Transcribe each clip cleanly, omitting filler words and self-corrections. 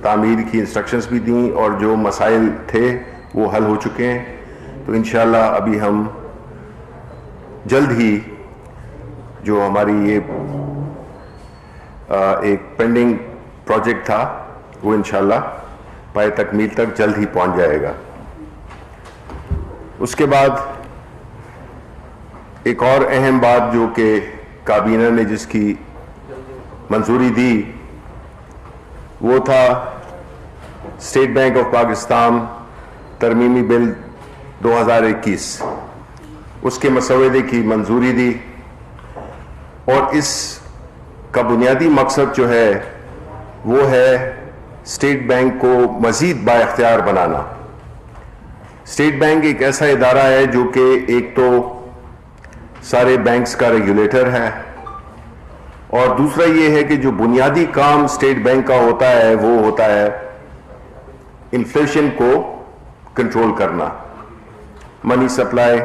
تعمیر کی انسٹرکشنز بھی دیں اور جو مسائل تھے وہ حل ہو چکے ہیں. تو انشاءاللہ ابھی ہم جلد ہی جو ہماری یہ ایک پینڈنگ پروجیکٹ تھا وہ انشاءاللہ پائے تکمیل تک جلد ہی پہنچ جائے گا. اس کے بعد ایک اور اہم بات جو کہ کابینہ نے جس کی منظوری دی وہ تھا اسٹیٹ بینک آف پاکستان ترمیمی بل 2021. اس کے مسودے کی منظوری دی اور اس کا بنیادی مقصد جو ہے وہ ہے اسٹیٹ بینک کو مزید با اختیار بنانا. اسٹیٹ بینک ایک ایسا ادارہ ہے جو کہ ایک تو سارے بینکس کا ریگولیٹر ہے اور دوسرا یہ ہے کہ جو بنیادی کام اسٹیٹ بینک کا ہوتا ہے وہ ہوتا ہے انفلیشن کو کنٹرول کرنا, منی سپلائی,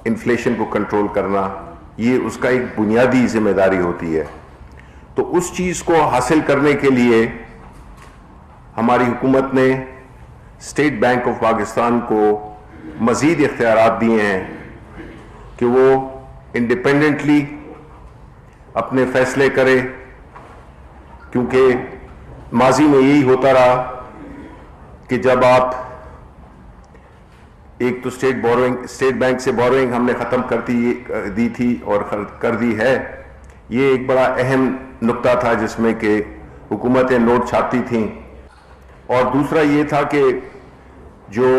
انفلیشن کو کنٹرول کرنا, یہ اس کا ایک بنیادی ذمہ داری ہوتی ہے. تو اس چیز کو حاصل کرنے کے لیے ہماری حکومت نے اسٹیٹ بینک آف پاکستان کو مزید اختیارات دیے ہیں کہ وہ انڈیپینڈنٹلی اپنے فیصلے کرے, کیونکہ ماضی میں یہی ہوتا رہا کہ جب آپ ایک تو اسٹیٹ بینک سے بوروئنگ ہم نے ختم کر دی تھی اور کر دی ہے, یہ ایک بڑا اہم نقطہ تھا جس میں کہ حکومتیں نوٹ چھاپتی تھیں. اور دوسرا یہ تھا کہ جو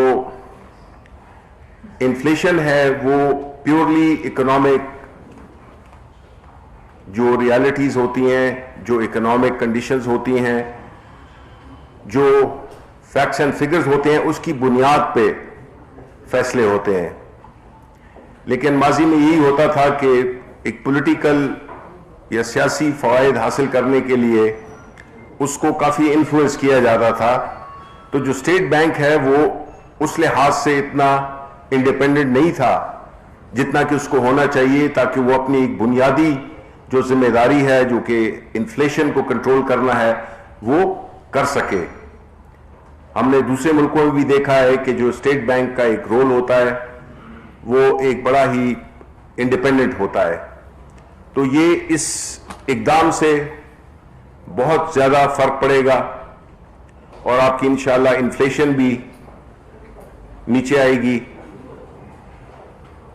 انفلیشن ہے وہ پیورلی اکنامک جو ریالٹیز ہوتی ہیں, جو اکنامک کنڈیشنز ہوتی ہیں, جو فیکٹس اینڈ فگرز ہوتے ہیں, اس کی بنیاد پہ فیصلے ہوتے ہیں. لیکن ماضی میں یہی ہوتا تھا کہ ایک پولیٹیکل یا سیاسی فوائد حاصل کرنے کے لیے اس کو کافی انفلوئنس کیا جاتا تھا. تو جو اسٹیٹ بینک ہے وہ اس لحاظ سے اتنا انڈیپینڈنٹ نہیں تھا جتنا کہ اس کو ہونا چاہیے, تاکہ وہ اپنی ایک بنیادی جو ذمہ داری ہے جو کہ انفلیشن کو کنٹرول کرنا ہے وہ کر سکے. ہم نے دوسرے ملکوں میں بھی دیکھا ہے کہ جو اسٹیٹ بینک کا ایک رول ہوتا ہے وہ ایک بڑا ہی انڈیپینڈنٹ ہوتا ہے. تو یہ اس اقدام سے بہت زیادہ فرق پڑے گا اور آپ کی انشاءاللہ انفلیشن بھی نیچے آئے گی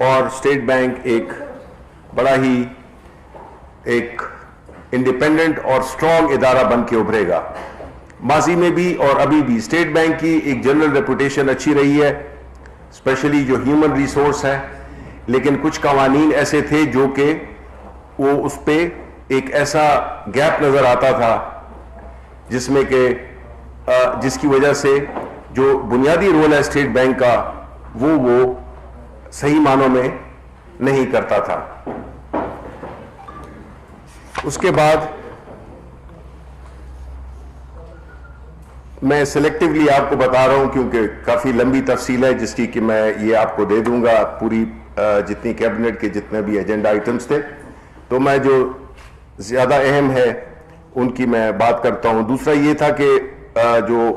اور اسٹیٹ بینک ایک بڑا ہی ایک انڈیپینڈنٹ اور اسٹرانگ ادارہ بن کے ابھرے گا. ماضی میں بھی اور ابھی بھی اسٹیٹ بینک کی ایک جنرل ریپوٹیشن اچھی رہی ہے, اسپیشلی جو ہیومن ریسورس ہے, لیکن کچھ قوانین ایسے تھے جو کہ وہ اس پہ ایک ایسا گیپ نظر آتا تھا جس میں کہ جس کی وجہ سے جو بنیادی رول ہے اسٹیٹ بینک کا وہ صحیح معنوں میں نہیں کرتا تھا. اس کے بعد میں سلیکٹیولی آپ کو بتا رہا ہوں کیونکہ کافی لمبی تفصیل ہے جس کی کہ میں یہ آپ کو دے دوں گا پوری جتنی کیبنٹ کے جتنے بھی ایجنڈا آئٹمز تھے, تو میں جو زیادہ اہم ہے ان کی میں بات کرتا ہوں. دوسرا یہ تھا کہ جو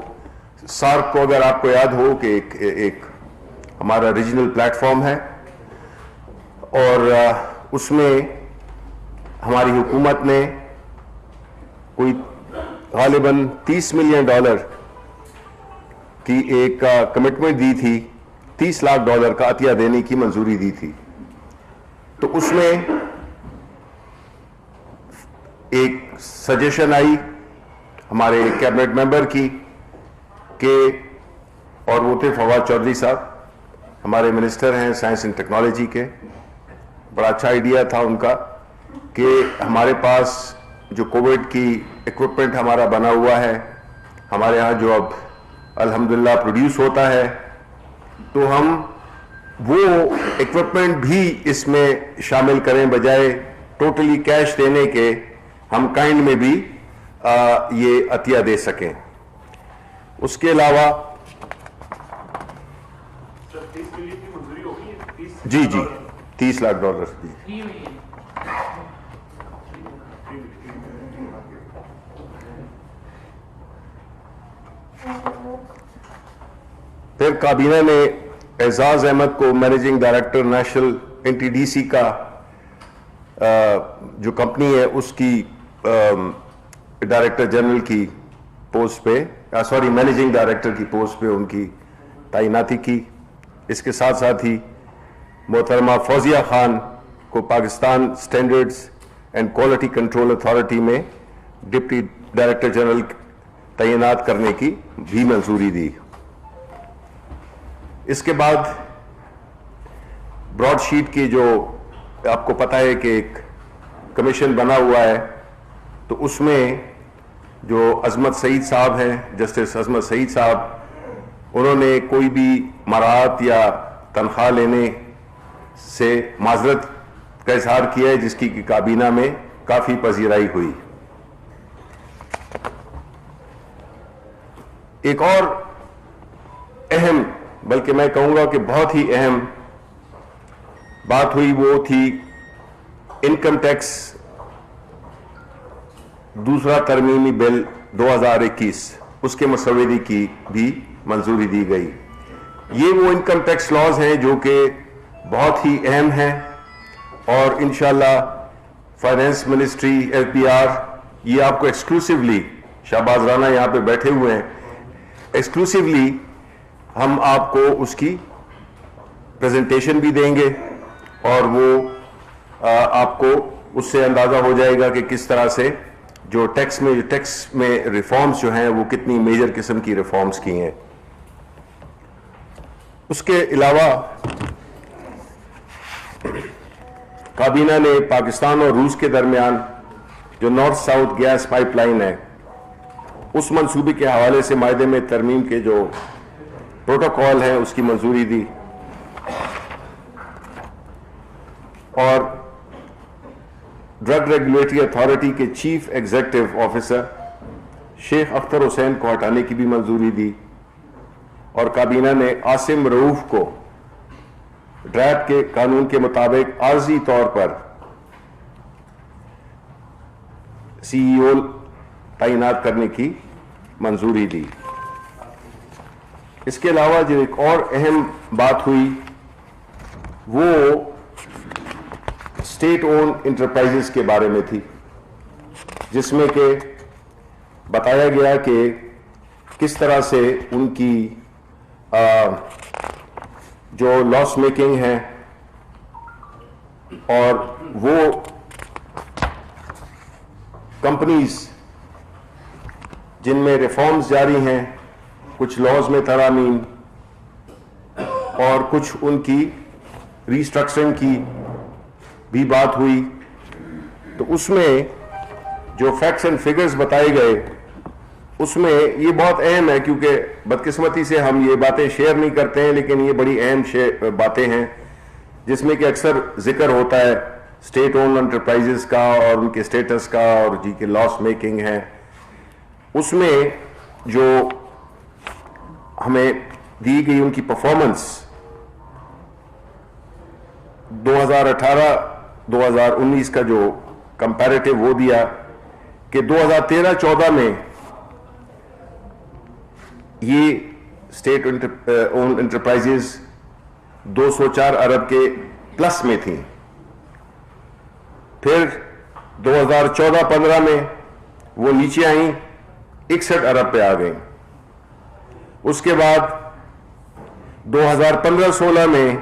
سارک کو اگر آپ کو یاد ہو کہ ایک ہمارا ریجنل پلیٹ فارم ہے اور اس میں ہماری حکومت نے کوئی غالباً $30 ملین کی ایک کمٹمنٹ دی تھی, $30 لاکھ کا عطیہ دینے کی منظوری دی تھی. تو اس میں ایک سجیشن آئی ہمارے کیبنٹ ممبر کی کہ, اور وہ تھے فواد چودھری صاحب, ہمارے منسٹر ہیں سائنس اینڈ ٹیکنالوجی کے. بڑا اچھا آئیڈیا تھا ان کا کہ ہمارے پاس جو کووڈ کی ایکوپمنٹ ہمارا بنا ہوا ہے, ہمارے ہاں جو اب الحمدللہ پروڈیوس ہوتا ہے, تو ہم وہ ایکوپمنٹ بھی اس میں شامل کریں, بجائے ٹوٹلی کیش دینے کے ہم کائنڈ میں بھی یہ عطیہ دے سکیں. اس کے علاوہ جی $30 لاکھ جی. پھر کابینہ نے اعزاز احمد کو مینیجنگ ڈائریکٹر نیشنل NTDC کا جو کمپنی ہے اس کی ڈائریکٹر جنرل کی پوسٹ پہ مینیجنگ ڈائریکٹر کی پوسٹ پہ ان کی تعیناتی کی. اس کے ساتھ ساتھ ہی محترمہ فوزیہ خان کو Pakistan standards and quality control authority میں ڈپٹی ڈائریکٹر جنرل تعینات کرنے کی بھی منظوری دی. اس کے بعد براڈ شیٹ کی جو آپ کو پتہ ہے کہ ایک کمیشن بنا ہوا ہے, تو اس میں جو عظمت سعید صاحب ہیں, جسٹس عظمت سعید صاحب, انہوں نے کوئی بھی مراعات یا تنخواہ لینے سے معذرت کا اظہار کیا ہے, جس کی کابینہ میں کافی پذیرائی ہوئی. ایک اور اہم, بلکہ میں کہوں گا کہ بہت ہی اہم بات ہوئی, وہ تھی انکم ٹیکس دوسرا ترمیمی بل 2021, اس کے مسودے کی بھی منظوری دی گئی. یہ وہ انکم ٹیکس لاز ہیں جو کہ بہت ہی اہم ہیں, اور انشاءاللہ فائنانس منسٹری FBR یہ آپ کو ایکسکلوسیولی, شہباز رانا یہاں پہ بیٹھے ہوئے ہیں, ایکسکلوسیولی ہم آپ کو اس کی پریزنٹیشن بھی دیں گے, اور وہ آپ کو اس سے اندازہ ہو جائے گا کہ کس طرح سے جو ٹیکس میں ریفارمز جو ہیں وہ کتنی میجر قسم کی ریفارمز کی ہیں. اس کے علاوہ کابینہ نے پاکستان اور روس کے درمیان جو north south gas pipeline ہے, اس منصوبے کے حوالے سے معاہدے میں ترمیم کے جو پروٹوکول ہیں اس کی منظوری دی. اور ڈرگ ریگولیٹری اتھارٹی کے چیف ایگزیکٹو آفیسر شیخ اختر حسین کو ہٹانے کی بھی منظوری دی. اور کابینہ نے عاصم رؤوف کو ڈریپ کے قانون کے مطابق عارضی طور پر CEO تعینات کرنے کی منظوری دی. اس کے علاوہ جو ایک اور اہم بات ہوئی وہ اسٹیٹ اون انٹرپرائزز کے بارے میں تھی, جس میں کہ بتایا گیا کہ کس طرح سے ان کی جو لاس میکنگ ہے اور وہ کمپنیز جن میں ریفارمز جاری ہیں, کچھ لاز میں ترامیم اور کچھ ان کی ریسٹرکچرنگ کی بھی بات ہوئی, تو اس میں جو فیکٹس اینڈ فگرز بتائے گئے اس میں یہ بہت اہم ہے, کیونکہ بدقسمتی سے ہم یہ باتیں شیئر نہیں کرتے ہیں, لیکن یہ بڑی اہم باتیں ہیں جس میں کہ اکثر ذکر ہوتا ہے اسٹیٹ اون انٹرپرائزز کا اور ان کے اسٹیٹس کا اور جی کے لاس میکنگ ہے. اس میں جو ہمیں دی گئی ان کی پرفارمنس 2018-2019 کا جو کمپیریٹو وہ دیا کہ 2013-14 میں یہ اسٹیٹ اون انٹرپرائزز 204 ارب کے پلس میں تھیں. پھر 2014-15 میں وہ نیچے آئیں, 61 ارب پہ آ گئیں. اس کے بعد 2015-16 میں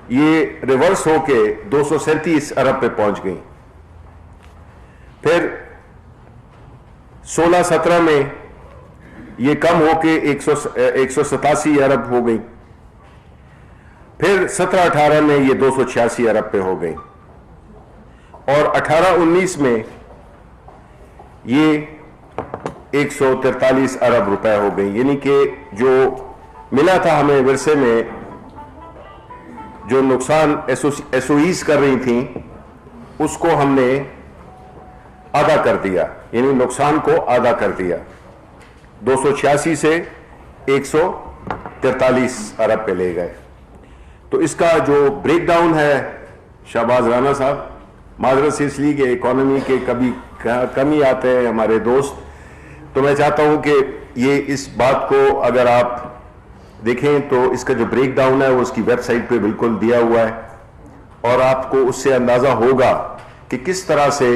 یہ ریورس ہو کے 237 ارب پہ پہنچ گئیں. پھر 16-17 میں یہ کم ہو کے 187 ارب ہو گئی. پھر 17-18 میں یہ 286 ارب پہ ہو گئی, اور 18-19 میں یہ 143 ارب روپے ہو گئی. یعنی کہ جو ملا تھا ہمیں ورثے میں, جو نقصان ایسوئیز کر رہی تھیں, اس کو ہم نے آدھا کر دیا, یعنی نقصان کو آدھا کر دیا, 286 سے 143 ارب پہ لے گئے. تو اس کا جو بریک ڈاؤن ہے شہباز رانا صاحب, معذرت سے اس لیے کہ اکانومی کے کبھی کمی آتے ہیں ہمارے دوست, تو میں چاہتا ہوں کہ یہ اس بات کو اگر آپ دیکھیں تو اس کا جو بریک ڈاؤن ہے وہ اس کی ویب سائٹ پہ بالکل دیا ہوا ہے, اور آپ کو اس سے اندازہ ہوگا کہ کس طرح سے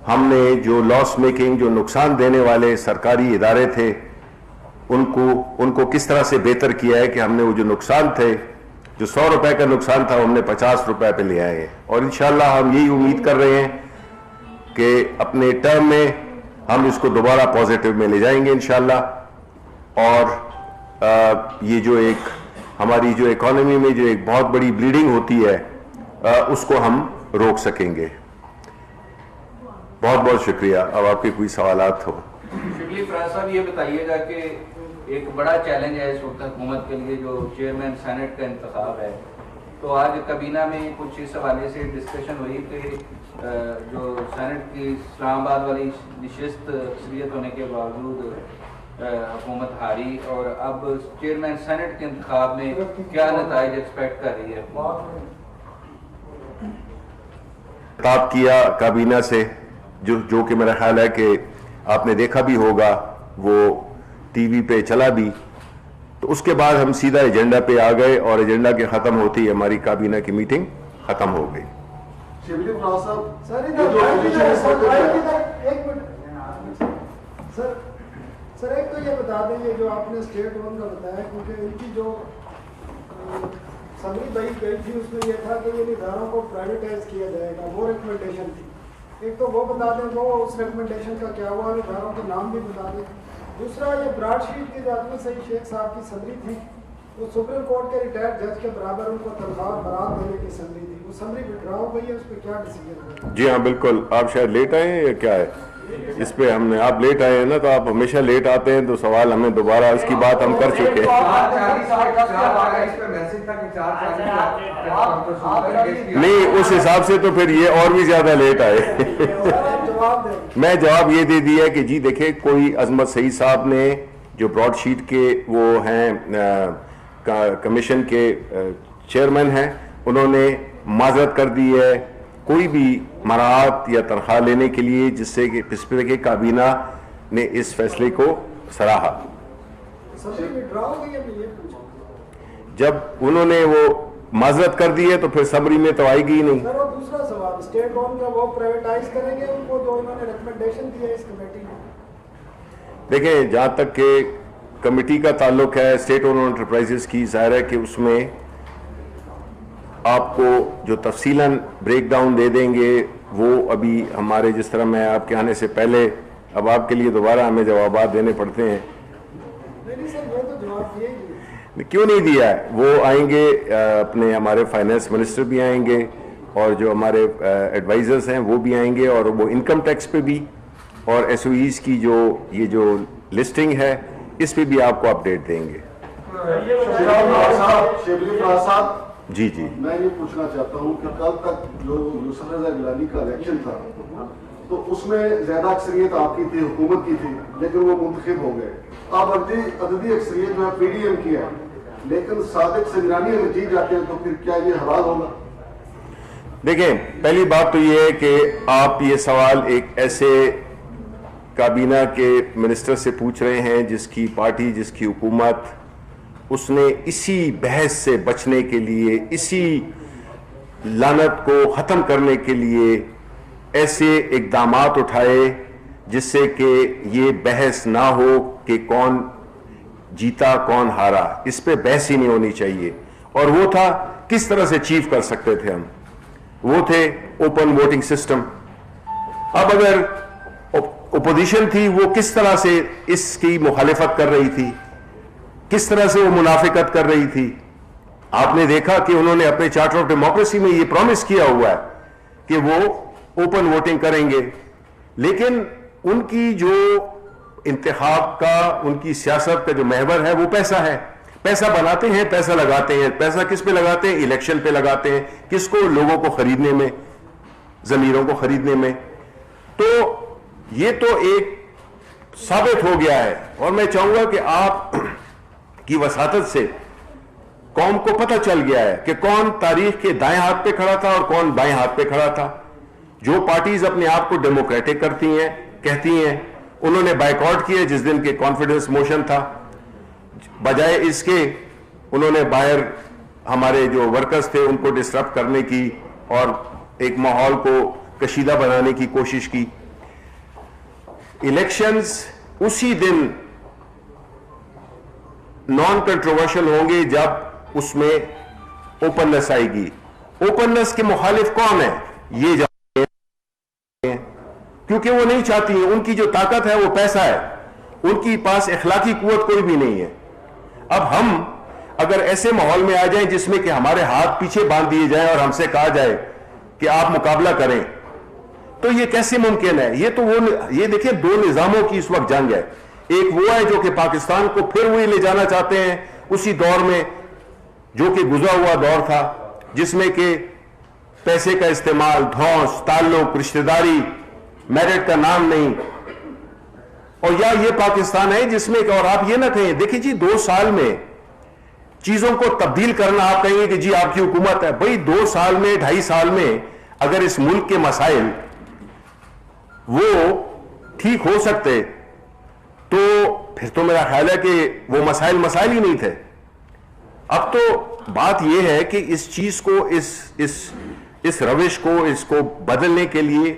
ہم نے جو لاس میکنگ, جو نقصان دینے والے سرکاری ادارے تھے ان کو کس طرح سے بہتر کیا ہے کہ ہم نے وہ جو نقصان تھے, جو 100 روپے کا نقصان تھا, ہم نے 50 روپے پہ لے آئے ہیں. اور انشاءاللہ ہم یہی امید کر رہے ہیں کہ اپنے ٹرم میں ہم اس کو دوبارہ پازیٹیو میں لے جائیں گے انشاءاللہ, اور یہ جو ایک ہماری جو اکانومی میں جو ایک بہت بڑی بلیڈنگ ہوتی ہے اس کو ہم روک سکیں گے. بہت بہت شکریہ. اب آپ کے کوئی سوالات ہو. شبلی فراز صاحب یہ بتائیے گا کہ ایک بڑا چیلنج ہے اس وقت حکومت کے لیے جو چیئرمین سینٹ کا انتخاب ہے, تو آج کابینہ میں کچھ اس حوالے سے ڈسکشن ہوئی کہ جو سینٹ کی اسلام آباد والی نشست اکثریت ہونے کے باوجود حکومت ہاری, اور اب چیئرمین سینٹ کے انتخاب میں کیا نتائج ایکسپیکٹ کر رہی ہے؟ خطاب کیا کابینہ سے جو کہ میرا خیال ہے کہ آپ نے دیکھا بھی ہوگا, وہ ٹی وی پہ چلا بھی, تو اس کے بعد ہم سیدھا ایجنڈا پہ آ گئے, اور ایجنڈا کے ختم ہوتی ہی ہماری کابینہ کی میٹنگ ختم ہو گئی. شبلی فراز صاحب, سر ایک تو یہ بتا دیں, یہ جو آپ نے اسٹیٹ ون کا بتایا, کیونکہ ان کی جو سمری بھائی گئی تھی اس میں یہ تھا کہ یہ اداروں کو پرائیویٹائز کیا جائے گا, وہ ریکمنڈیشن تھی. ایک تو وہ بتا دیں وہ اس ریکمنڈیشن کا کیا ہوا, اداروں کے نام بھی بتا دیں. دوسرا یہ براڈ شیٹ کے جو آدمی سعید شیخ صاحب کی سمری تھی, وہ سپریم کورٹ کے ریٹائرڈ جج کے برابر ان کو تنخواہ برات دینے کی سمری تھی, وہ سمری وڈرا ہو گئی ہے, اس پہ کیا ڈیسیجن ہے؟ جی ہاں بالکل. آپ شاید لیٹ آئے ہیں یا کیا ہے اس پہ؟ ہم نے آپ لیٹ آئے ہیں نا, تو آپ ہمیشہ لیٹ آتے ہیں, تو سوال ہمیں دوبارہ اس کی بات ہم کر چکے ہیں. نہیں, اس حساب سے تو پھر یہ اور بھی زیادہ لیٹ آئے. میں جواب یہ دے دیا کہ جی دیکھیں, کوئی عظمت سعید صاحب نے جو براڈ شیٹ کے وہ ہیں کمیشن کے چیئرمین ہیں, انہوں نے معذرت کر دی ہے کوئی بھی مراعات یا تنخواہ لینے کے لیے, جس سے کہ اس پہ کہ کابینہ نے اس فیصلے کو سراہا. جب انہوں نے وہ معذرت کر دی ہے تو پھر سمری میں تو آئے گی نہیں. دوسرا سوال, اسٹیٹ ون کا وہ پرائیویٹائز کریں گے ان کو جو انہوں نے ریکمنڈیشن دی ہے اس کمیٹی میں؟ دیکھیں, جہاں تک کہ کمیٹی کا تعلق ہے اسٹیٹ اون انٹرپرائزز کی, ظاہر ہے کہ اس میں آپ کو جو تفصیلاً بریک ڈاؤن دے دیں گے, وہ ابھی ہمارے جس طرح میں آپ کے آنے سے پہلے, اب آپ کے لیے دوبارہ ہمیں جوابات دینے پڑتے ہیں. کیوں نہیں دیا ہے؟ وہ آئیں گے, اپنے ہمارے فائنانس منسٹر بھی آئیں گے, اور جو ہمارے ایڈوائزرز ہیں وہ بھی آئیں گے, اور وہ انکم ٹیکس پہ بھی, اور ایس او ایز کی جو یہ جو لسٹنگ ہے اس پہ بھی آپ کو اپڈیٹ دیں گے. جی جی, میں یہ پوچھنا چاہتا ہوں کہ کل تک جو یوسف رضا گیلانی کا الیکشن تھا تو اس میں زیادہ اکثریت آپ کی تھی, حکومت کی تھی, لیکن وہ منتخب ہو گئے. اب عددی اکثریت جو ہے پی ڈی ایم کی ہے, لیکن صادق سنجرانی اگر جیت جاتے ہیں تو پھر کیا یہ حوال ہوگا؟ دیکھیں, پہلی بات تو یہ ہے کہ آپ یہ سوال ایک ایسے کابینہ کے منسٹر سے پوچھ رہے ہیں جس کی پارٹی, جس کی حکومت, اس نے اسی بحث سے بچنے کے لیے, اسی لعنت کو ختم کرنے کے لیے ایسے اقدامات اٹھائے جس سے کہ یہ بحث نہ ہو کہ کون جیتا کون ہارا. اس پہ بحث ہی نہیں ہونی چاہیے. اور وہ تھا کس طرح سے اچیو کر سکتے تھے ہم, وہ تھے اوپن ووٹنگ سسٹم. اب اگر اپوزیشن تھی وہ کس طرح سے اس کی مخالفت کر رہی تھی, کس طرح سے وہ منافقت کر رہی تھی. آپ نے دیکھا کہ انہوں نے اپنے چارٹر آف ڈیموکریسی میں یہ پرومس کیا ہوا ہے کہ وہ اوپن ووٹنگ کریں گے, لیکن ان کی جو انتخاب کا, ان کی سیاست کا جو محور ہے وہ پیسہ ہے. پیسہ بناتے ہیں, پیسہ لگاتے ہیں. پیسہ کس پہ لگاتے ہیں؟ الیکشن پہ لگاتے ہیں. کس کو؟ لوگوں کو خریدنے میں, ضمیروں کو خریدنے میں. تو یہ تو ایک ثابت ہو گیا ہے, اور میں چاہوں گا کہ آپ کی وساطت سے قوم کو پتہ چل گیا ہے کہ کون تاریخ کے دائیں ہاتھ پہ کھڑا تھا اور کون بائیں ہاتھ پہ کھڑا تھا. جو پارٹیز اپنے آپ کو ڈیموکریٹک کرتی ہیں, کہتی ہیں, انہوں نے بائیکاٹ کیا جس دن کے کانفیڈنس موشن تھا. بجائے اس کے انہوں نے باہر ہمارے جو ورکرز تھے ان کو ڈسٹرب کرنے کی اور ایک ماحول کو کشیدہ بنانے کی کوشش کی. الیکشنز اسی دن نان کنٹروورشل ہوں گے جب اس میں اوپننس آئے گی. اوپننس کے مخالف کون ہے؟ یہ جانتے ہیں کیونکہ وہ نہیں چاہتی ہیں. ان کی جو طاقت ہے وہ پیسہ ہے, ان کی پاس اخلاقی قوت کوئی بھی نہیں ہے. اب ہم اگر ایسے ماحول میں آ جائیں جس میں کہ ہمارے ہاتھ پیچھے باندھ دیے جائیں اور ہم سے کہا جائے کہ آپ مقابلہ کریں, تو یہ کیسے ممکن ہے؟ یہ دیکھیں دو نظاموں کی اس وقت جنگ ہے. ایک وہ ہے جو کہ پاکستان کو پھر وہی لے جانا چاہتے ہیں اسی دور میں جو کہ گزرا ہوا دور تھا, جس میں کہ پیسے کا استعمال, دھونس, تعلق, رشتہ داری, میرٹ کا نام نہیں. اور یا یہ پاکستان ہے جس میں کہ, اور آپ یہ نہ کہیں دیکھیں جی 2 سال میں چیزوں کو تبدیل کرنا, آپ کہیں گے کہ جی آپ کی حکومت ہے. بھئی 2 سال میں 2.5 سال میں اگر اس ملک کے مسائل وہ ٹھیک ہو سکتے تو پھر تو میرا خیال ہے کہ وہ مسائل ہی نہیں تھے. اب تو بات یہ ہے کہ اس چیز کو اس روش کو اس کو بدلنے کے لیے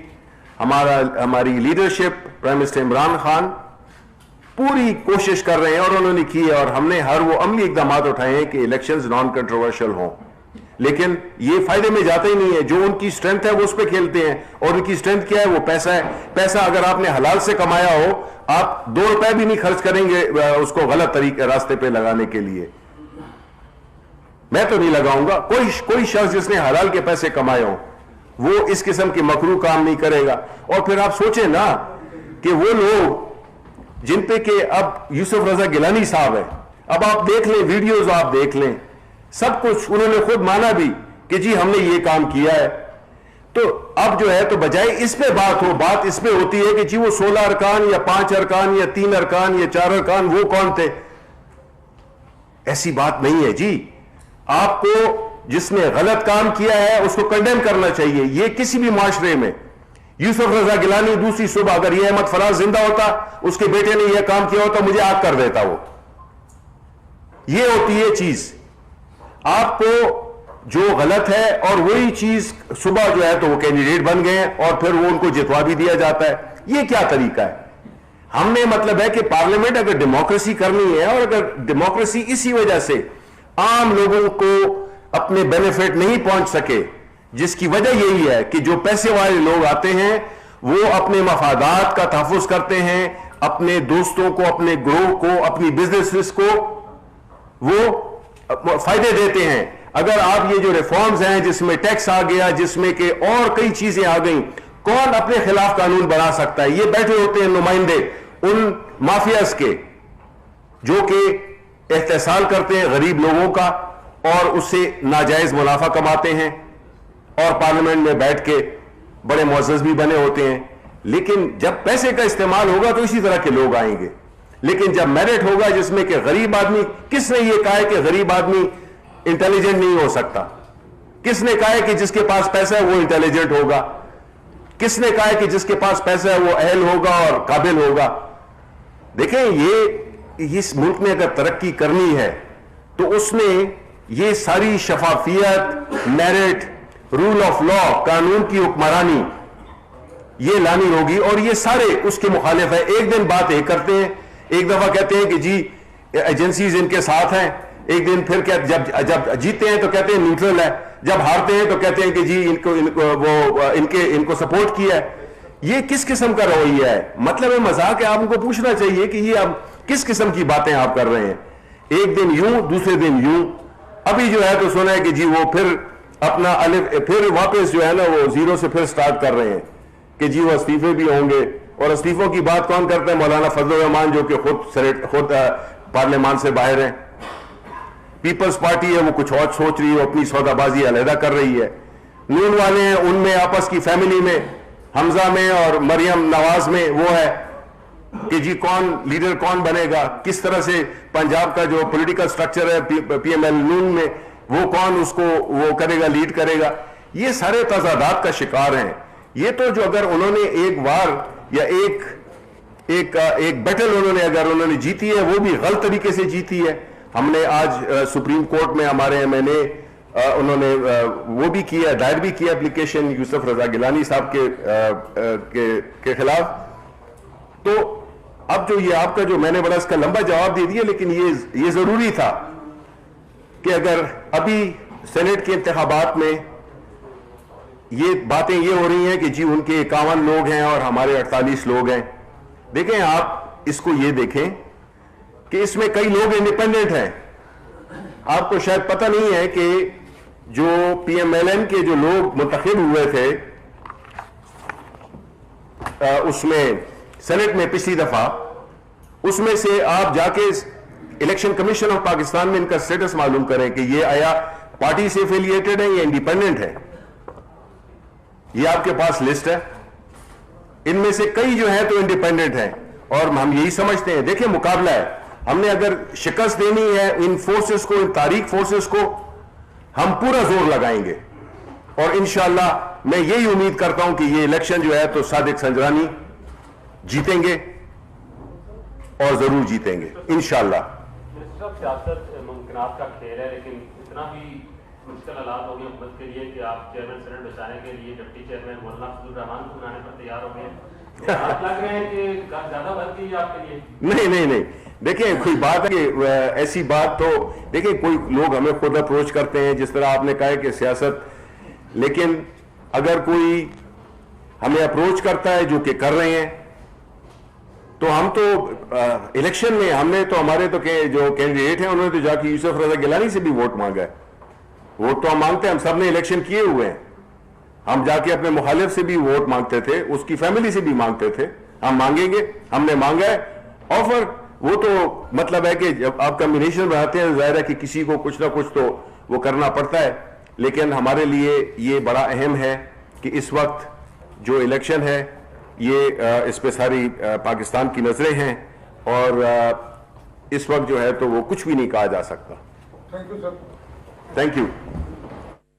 ہماری leadership prime minister Imran Khan پوری کوشش کر رہے ہیں اور انہوں نے کی ہے, اور ہم نے ہر وہ عملی اقدامات اٹھائے ہیں کہ الیکشنز نان کنٹروورشل ہوں. لیکن یہ فائدے میں جاتا ہی نہیں ہے. جو ان کی سٹرینتھ ہے وہ اس پہ کھیلتے ہیں, اور ان کی سٹرینتھ کیا ہے؟ وہ پیسہ ہے. پیسہ اگر آپ نے حلال سے کمایا ہو, آپ 2 روپے بھی نہیں خرچ کریں گے اس کو غلط طریقے راستے پہ لگانے کے لیے. میں تو نہیں لگاؤں گا. کوئی شخص جس نے حلال کے پیسے کمائے ہوں وہ اس قسم کے مکروہ کام نہیں کرے گا. اور پھر آپ سوچیں نا کہ وہ لوگ جن پہ کہ اب یوسف رضا گیلانی صاحب ہے, اب آپ دیکھ لیں ویڈیوز, آپ دیکھ لیں سب کچھ, انہوں نے خود مانا بھی کہ جی ہم نے یہ کام کیا ہے. تو اب جو ہے تو بجائے اس پہ بات اس پہ ہوتی ہے کہ جی وہ 16 ارکان یا 5 ارکان یا 3 ارکان یا 4 ارکان وہ کون تھے. ایسی بات نہیں ہے جی. آپ کو جس نے غلط کام کیا ہے اس کو کنڈیم کرنا چاہیے. یہ کسی بھی معاشرے میں, یوسف رضا گیلانی دوسری صبح اگر یہ احمد فراز زندہ ہوتا, اس کے بیٹے نے یہ کام کیا ہوتا, مجھے آگ کر دیتا. وہ یہ ہوتی ہے چیز. آپ کو جو غلط ہے اور وہی چیز صبح جو ہے تو وہ کینڈیڈیٹ بن گئے اور پھر وہ ان کو جتوا بھی دیا جاتا ہے. یہ کیا طریقہ ہے؟ ہم نے مطلب ہے کہ پارلیمنٹ اگر ڈیموکریسی کرنی ہے, اور اگر ڈیموکریسی اسی وجہ سے عام لوگوں کو اپنے بینیفٹ نہیں پہنچ سکے, جس کی وجہ یہی ہے کہ جو پیسے والے لوگ آتے ہیں وہ اپنے مفادات کا تحفظ کرتے ہیں, اپنے دوستوں کو, اپنے گروہ کو, اپنی بزنسز کو وہ فائدے دیتے ہیں. اگر آپ یہ جو ریفارمز ہیں جس میں ٹیکس آ گیا, جس میں کہ اور کئی چیزیں آ گئیں, کون اپنے خلاف قانون بنا سکتا ہے؟ یہ بیٹھے ہوتے ہیں نمائندے ان مافیاز کے جو کہ احتسال کرتے ہیں غریب لوگوں کا اور اس سے ناجائز منافع کماتے ہیں, اور پارلیمنٹ میں بیٹھ کے بڑے معزز بھی بنے ہوتے ہیں. لیکن جب پیسے کا استعمال ہوگا تو اسی طرح کے لوگ آئیں گے. لیکن جب میرٹ ہوگا جس میں کہ غریب آدمی, کس نے یہ کہا ہے کہ غریب آدمی انٹیلیجنٹ نہیں ہو سکتا؟ کس نے کہا ہے کہ جس کے پاس پیسہ ہے وہ انٹیلیجنٹ ہوگا؟ کس نے کہا ہے کہ جس کے پاس پیسہ ہے وہ اہل ہوگا اور قابل ہوگا؟ دیکھیں یہ اس ملک میں اگر ترقی کرنی ہے تو اس میں یہ ساری شفافیت, میرٹ, رول آف لا, قانون کی حکمرانی یہ لانی ہوگی, اور یہ سارے اس کے مخالف ہیں. ایک دن بات ایک کرتے ہیں, ایک دفعہ کہتے ہیں کہ جی ایجنسیز ان کے ساتھ ہیں, ایک دن پھر جب جیتے ہیں تو کہتے ہیں نیوٹرل ہے, جب ہارتے ہیں تو کہتے ہیں کہ جی ان کو سپورٹ کیا ہے. یہ کس قسم کا رویہ ہے؟ مطلب مذاق ہے. آپ کو پوچھنا چاہیے کہ یہ اب کس قسم کی باتیں آپ کر رہے ہیں؟ ایک دن یوں, دوسرے دن یوں. ابھی جو ہے تو سنا ہے کہ جی وہ پھر اپنا پھر واپس جو ہے نا وہ زیرو سے پھر سٹارٹ کر رہے ہیں کہ جی وہ استعفے بھی ہوں گے. اور استعفوں کی بات کون کرتا ہے؟ مولانا فضل الرحمان, جو کہ خود پارلیمان سے باہر ہیں. پیپلز پارٹی ہے وہ کچھ اور سوچ رہی ہے, اپنی سودا بازی علیحدہ کر رہی ہے. نون والے ہیں, ان میں آپس کی فیملی میں حمزہ میں اور مریم نواز میں وہ ہے کہ جی کون لیڈر کون بنے گا, کس طرح سے پنجاب کا جو پولیٹیکل سٹرکچر ہے پی ایم ایل نون میں وہ کون اس کو وہ کرے گا, لیڈ کرے گا. یہ سارے تضادات کا شکار ہیں. یہ تو جو اگر انہوں نے ایک بار یا ایک بیٹل انہوں نے جیتی ہے، وہ بھی غلط طریقے سے جیتی ہے. ہم نے آج سپریم کورٹ میں ہمارے MNA انہوں نے وہ بھی کیا، دائر بھی کیا اپلیکیشن یوسف رضا گیلانی صاحب کے خلاف. تو اب جو یہ آپ کا جو میں نے بڑا اس کا لمبا جواب دے دیا، لیکن یہ ضروری تھا کہ اگر ابھی سینٹ کے انتخابات میں یہ باتیں یہ ہو رہی ہیں کہ جی ان کے 51 لوگ ہیں اور ہمارے 48 لوگ ہیں. دیکھیں آپ اس کو یہ دیکھیں کہ اس میں کئی لوگ انڈیپینڈنٹ ہیں. آپ کو شاید پتہ نہیں ہے کہ جو PMLN کے جو لوگ منتخب ہوئے تھے اس میں سینٹ میں پچھلی دفعہ، اس میں سے آپ جا کے الیکشن کمیشن آف پاکستان میں ان کا سٹیٹس معلوم کریں کہ یہ آیا پارٹی سے ایفیلیٹڈ ہے یا انڈیپینڈنٹ ہے. یہ آپ کے پاس لسٹ ہے. ان میں سے کئی جو ہیں تو انڈیپینڈنٹ ہیں اور ہم یہی سمجھتے ہیں. دیکھیں مقابلہ ہے، ہم نے اگر شکست دینی ہے ان فورسز کو، ان تاریخ فورسز کو، ہم پورا زور لگائیں گے اور انشاءاللہ میں یہی امید کرتا ہوں کہ یہ الیکشن جو ہے تو صادق سنجرانی جیتیں گے اور ضرور جیتیں گے انشاءاللہ. سیاست ممکنات کا کھیل ہے، لیکن اتنا بھی مشکل حالات ہو گئے حکومت کے لیے کہ آپ چیئرمین سینٹ بچانے کے لیے ڈپٹی چیئرمین مولانا فضل الرحمان کو بنانے پر تیار ہو گئے ہیں. آپ لگ رہے ہیں کہ زیادہ بات کی آپ کے لیے؟ نہیں دیکھیں کوئی بات ہے کہ ایسی بات تو دیکھیں کوئی لوگ ہمیں خود اپروچ کرتے ہیں جس طرح آپ نے کہا کہ سیاست، لیکن اگر کوئی ہمیں اپروچ کرتا ہے جو کہ کر رہے ہیں تو ہم تو الیکشن میں ہم نے تو ہمارے تو جو کینڈیڈیٹ ہیں انہوں نے تو جا کے یوسف رضا گیلانی سے بھی ووٹ مانگا ہے. ووٹ تو ہم مانگتے ہیں، ہم سب نے الیکشن کیے ہوئے ہیں. ہم جا کے اپنے مخالف سے بھی ووٹ مانگتے تھے، اس کی فیملی سے بھی مانگتے تھے. ہم مانگیں گے، ہم نے مانگا ہے آفر. وہ تو مطلب ہے کہ جب آپ کمبینیشن بناتے ہیں ظاہر ہے کہ کسی کو کچھ نہ کچھ تو وہ کرنا پڑتا ہے. لیکن ہمارے لیے یہ بڑا اہم ہے کہ اس وقت جو الیکشن ہے یہ اس پہ ساری پاکستان کی نظریں ہیں اور اس وقت جو ہے تو وہ کچھ بھی نہیں کہا جا سکتا. Thank you sir. Thank you.